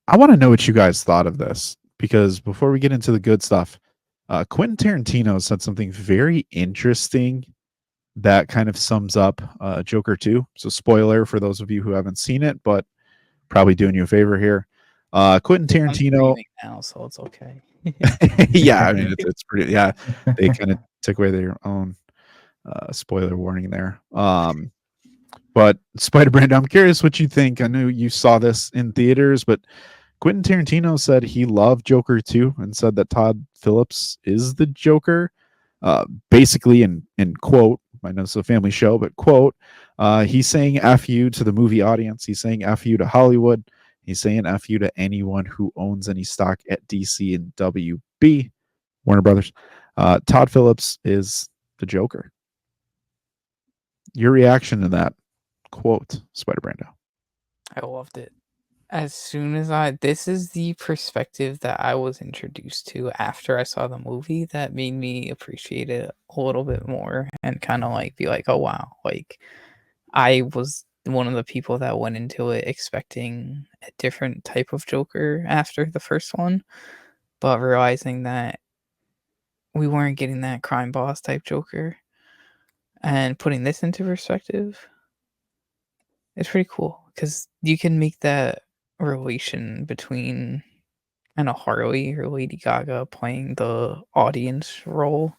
I want to know what you guys thought of this because before we get into the good stuff, Quentin Tarantino said something very interesting that kind of sums up Joker 2. So, spoiler for those of you who haven't seen it, but probably doing you a favor here. Quentin I'm Tarantino, screaming now, so it's okay. yeah, I mean, it's pretty, yeah, they kind of took away their own spoiler warning there. But Spider Brand, I'm curious what you think. I know you saw this in theaters, but Quentin Tarantino said he loved Joker 2 and said that Todd Phillips is the Joker. Basically, in quote, I know it's a family show, but quote, he's saying F you to the movie audience. He's saying F you to Hollywood. He's saying F you to anyone who owns any stock at DC and WB, Warner Brothers. Todd Phillips is the Joker. Your reaction to that quote, Spider Brando? I loved it. As soon as this is the perspective that I was introduced to after I saw the movie that made me appreciate it a little bit more and kind of like be like, oh wow, like I was one of the people that went into it expecting a different type of Joker after the first one, but realizing that we weren't getting that crime boss type Joker and putting this into perspective, it's pretty cool because you can make that relation between and a Harley or Lady Gaga playing the audience role.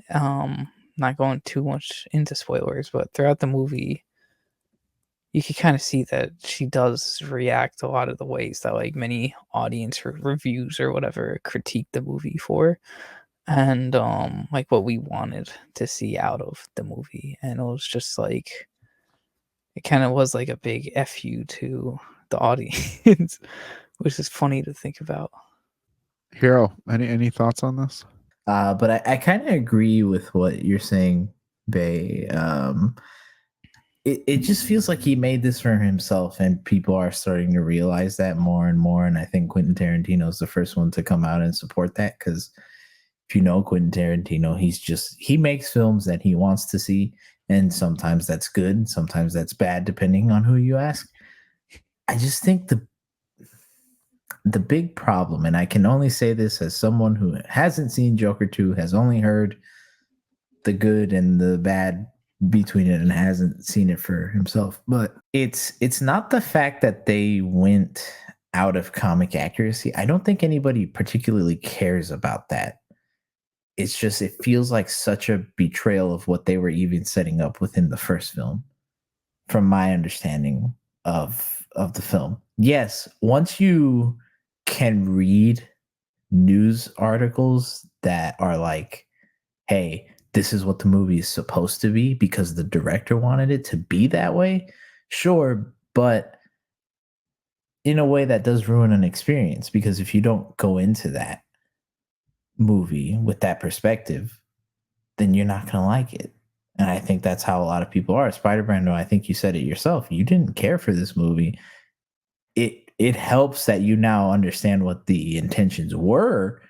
Um, Not going too much into spoilers, but throughout the movie, you can kind of see that she does react a lot of the ways that like many audience reviews or whatever critique the movie for, and like what we wanted to see out of the movie, and it was just like it kind of was like a big fu to the audience, which is funny to think about. Hero, any thoughts on this? But I kind of agree with what you're saying, Bay. It just feels like he made this for himself, and people are starting to realize that more and more. And I think Quentin Tarantino is the first one to come out and support that because if you know Quentin Tarantino, he makes films that he wants to see, and sometimes that's good, sometimes that's bad, depending on who you ask. I just think the big problem, and I can only say this as someone who hasn't seen Joker 2, has only heard the good and the bad between it and hasn't seen it for himself. But it's not the fact that they went out of comic accuracy. I don't think anybody particularly cares about that. It's just it feels like such a betrayal of what they were even setting up within the first film, from my understanding of the film. Yes, once you can read news articles that are like, hey, this is what the movie is supposed to be because the director wanted it to be that way. Sure, but in a way that does ruin an experience because if you don't go into that movie with that perspective, then you're not going to like it. And I think that's how a lot of people are. Spider-Man, I think you said it yourself. You didn't care for this movie. It helps that you now understand what the intentions were,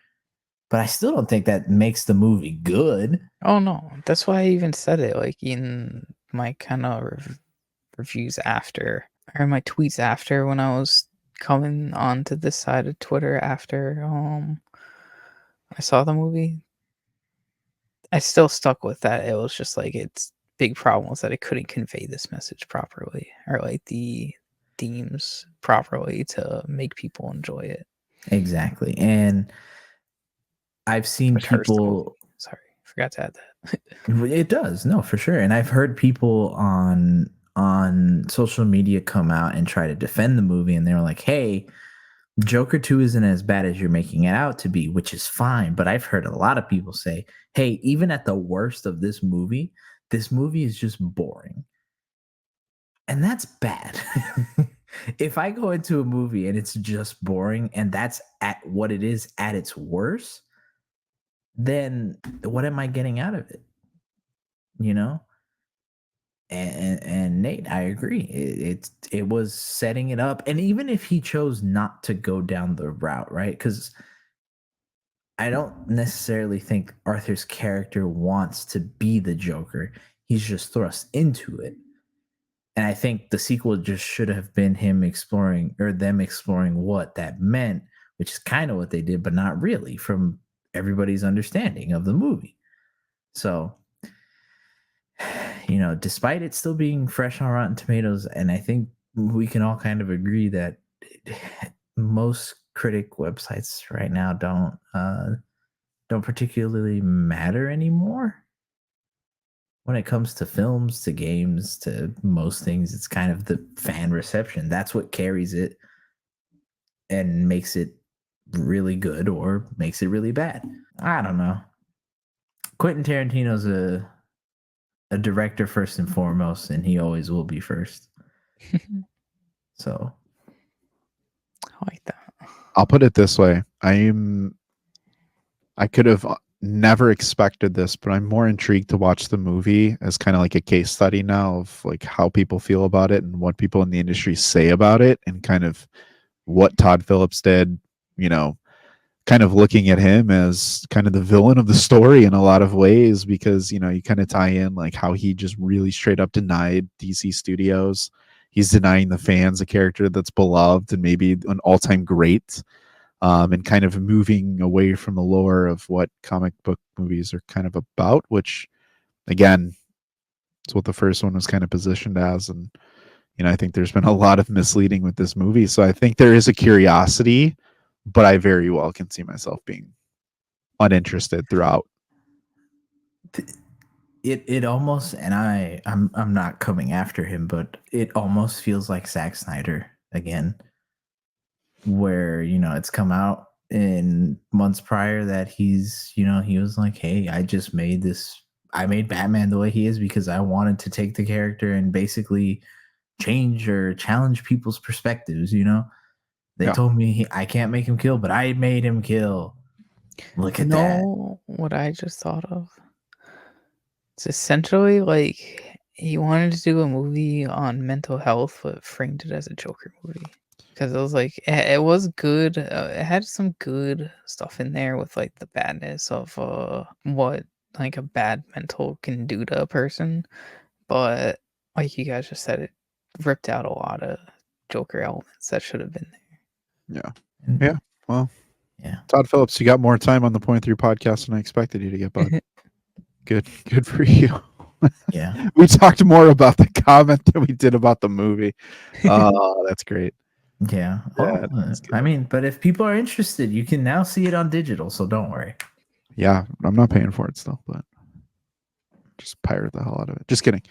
but I still don't think that makes the movie good. Oh no, that's why I even said it like in my kind of reviews after or my tweets after when I was coming onto this side of Twitter after I saw the movie. I still stuck with that. It was just like its big problem was that it couldn't convey this message properly or like the themes properly to make people enjoy it. Exactly. And I've seen Which hurts the movie. people. Sorry, forgot to add that. It does, no, for sure. And I've heard people on social media come out and try to defend the movie, and they were like, "Hey, Joker 2 isn't as bad as you're making it out to be," which is fine. But I've heard a lot of people say, "Hey, even at the worst of this movie is just boring," and that's bad. If I go into a movie and it's just boring, and that's at what it is at its worst, then what am I getting out of it? You know? And Nate, I agree. It was setting it up, and even if he chose not to go down the route, right? Because I don't necessarily think Arthur's character wants to be the Joker. He's just thrust into it, And I think the sequel just should have been him exploring or them exploring what that meant, which is kind of what they did, but not really from everybody's understanding of the movie. So, despite it still being fresh on Rotten Tomatoes, and I think we can all kind of agree that most critic websites right now don't particularly matter anymore. When it comes to films, to games, to most things, it's kind of the fan reception. That's what carries it and makes it really good or makes it really bad. I don't know. Quentin Tarantino's a director first and foremost, and he always will be first. So I like that. I'll put it this way. I could have never expected this, but I'm more intrigued to watch the movie as kind of like a case study now of like how people feel about it and what people in the industry say about it and kind of what Todd Phillips did, kind of looking at him as kind of the villain of the story in a lot of ways, because, you kind of tie in like how he just really straight up denied DC Studios. He's denying the fans a character that's beloved and maybe an all-time great. And kind of moving away from the lore of what comic book movies are kind of about, which, again, is what the first one was kind of positioned as. And, I think there's been a lot of misleading with this movie. So I think there is a curiosity, but I very well can see myself being uninterested throughout. it almost, and I'm not coming after him, but it almost feels like Zack Snyder again, where it's come out in months prior that he's he was like, hey, I made Batman the way he is because I wanted to take the character and basically change or challenge people's perspectives. They told me I can't make him kill, but I made him kill. Look at that. What I just thought of. It's essentially like he wanted to do a movie on mental health, but framed it as a Joker movie. Because it was like, it was good. It had some good stuff in there with like the badness of what like a bad mental can do to a person. But like you guys just said, it ripped out a lot of Joker elements that should have been there. Yeah. Well, yeah. Todd Phillips, you got more time on the Point 3 podcast than I expected you to get, bud. Good for you. Yeah. We talked more about the comment than we did about the movie. Oh, that's great. Yeah. That's I mean, but if people are interested, you can now see it on digital, so don't worry. Yeah, I'm not paying for it still, but just pirate the hell out of it. Just kidding.